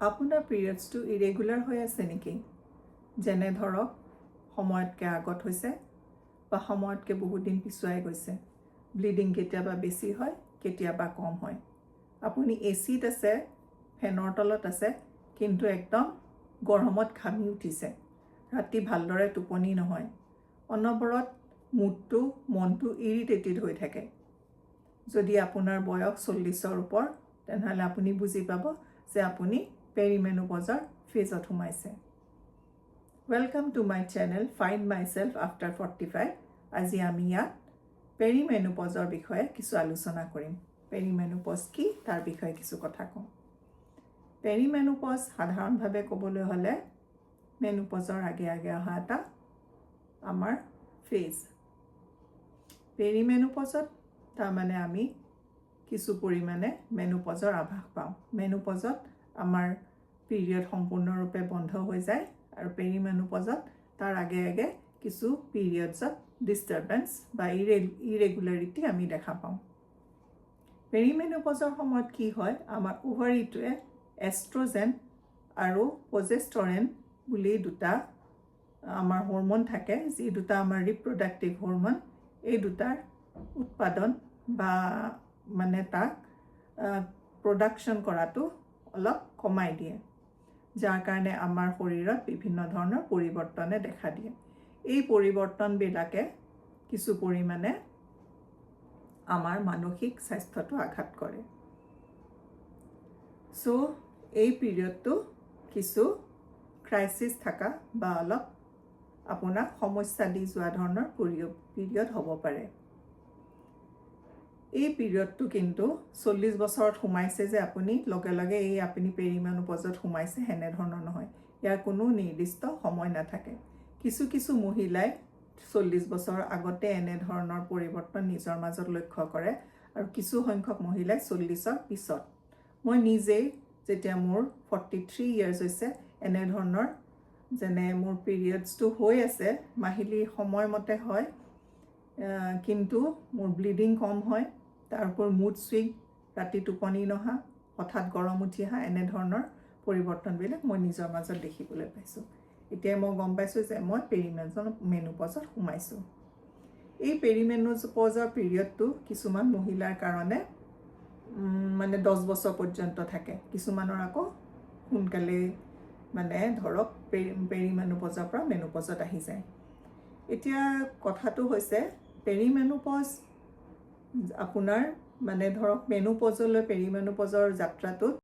আপোনাৰ পিৰিয়ডছটো ইৰেগুলাৰ হৈ আছে নেকি? যেনে ধৰক সময়তকৈ আগত হৈছে বা সময়তকৈ বহুত দিন পিছুৱাই গৈছে। ব্লিডিং কেতিয়াবা বেছি হয়, কেতিয়াবা কম হয়। আপুনি এচিত আছে, ফেনৰ তলত আছে, কিন্তু একদম গৰমত ঘামি উঠিছে। ৰাতি ভালদৰে টোপনি নহয়। অনবৰত মনটো ইৰিটেটেড হৈ থাকে। যদি আপোনাৰ বয়স 40ৰ ওপৰ, তেনেহ'লে আপুনি বুজি পাব যে আপুনি পেৰিমেনোপজৰ ফেজত সোমাইছে। Welcome to my channel find my self after 45। আজি আমি ইয়াত পেৰিমেনোপজৰ বিষয়ে কিছু আলোচনা কৰিম। পেৰিমেনোপজ কি তাৰ বিষয়ে কিছু কথা কওঁ। পেৰিমেনোপজ সাধাৰণভাৱে ক'বলৈ হ'লে মেনোপজৰ আগে আগে অহা এটা আমাৰ ফেজ। পেৰিমেনোপজত তাৰমানে আমি কিছু পৰিমাণে মেনোপজৰ আভাস পাওঁ। মেনোপজত আমাৰ পিৰিয়ড সম্পূৰ্ণৰূপে বন্ধ হৈ যায় আৰু পেৰিমেনোপজত তাৰ আগে আগে কিছু পিৰিয়ডছত ডিষ্টাৰবেন্স বা ইৰেগুলাৰিটি আমি দেখা পাওঁ। পেৰিমেনোপজৰ সময়ত কি হয়, আমাৰ ওভাৰিটোৱে এষ্ট্ৰজেন আৰু প্ৰজেষ্টৰেন বুলি দুটা আমাৰ হৰমন থাকে, যি দুটা আমাৰ ৰিপ্ৰডাক্টিভ হৰমন। এই দুটাৰ উৎপাদন বা তাক প্ৰডাকশ্যন কৰাটো অলপ কমাই দিয়ে, যাৰ কাৰণে আমাৰ শৰীৰত বিভিন্ন ধৰণৰ পৰিৱৰ্তনে দেখা দিয়ে। এই পৰিৱৰ্তনবিলাকে কিছু পৰিমাণে আমাৰ মানসিক স্বাস্থ্যটো আঘাত কৰে। এই পিৰিয়ডটো কিছু ক্ৰাইচিছ থকা বা অলপ আপোনাক সমস্যা দি যোৱা ধৰণৰ পিৰিয়ড হ'ব পাৰে। এই পিৰিয়ডটো কিন্তু 40 বছৰত সোমাইছে যে আপুনি লগে লগে আপুনি পেৰিমেনোপজত সোমাইছে সেনেধৰণৰ নহয়। ইয়াৰ কোনো নিৰ্দিষ্ট সময় নাথাকে। কিছু মহিলাই 40 বছৰৰ আগতে এনেধৰণৰ পৰিৱৰ্তন নিজৰ মাজত লক্ষ্য কৰে আৰু কিছু সংখ্যক মহিলাই 40ৰ পিছত। মই নিজেই যেতিয়া মোৰ 43 ইয়াৰ্ছ হৈছে, এনেধৰণৰ যেনে মোৰ পিৰিয়ডছটো হৈ আছে, মাহিলী সময়মতে হয়, কিন্তু মোৰ ব্লিডিং কম হয়, তাৰ উপৰি মুড চুইং, ৰাতি টোপনি নহা, হঠাৎ গৰম উঠি অহা, এনেধৰণৰ পৰিৱৰ্তনবিলাক মই নিজৰ মাজত দেখিবলৈ পাইছোঁ। এতিয়া মই গম পাইছোঁ যে মই পেৰিমেনোপজত সোমাইছোঁ। এই পেৰিমেনোপজৰ পিৰিয়ডটো কিছুমান মহিলাৰ কাৰণে 10 বছৰ পৰ্যন্ত থাকে। কিছুমানৰ আকৌ সোনকালে ধৰক পেৰিমেনোপজৰ পৰা মেনোপজত আহি যায়। এতিয়া কথাটো হৈছে, পেৰিমেনোপজ আপোনাৰ ধৰক মেনোপজলৈ পেৰিমেনোপজৰ যাত্ৰাটোত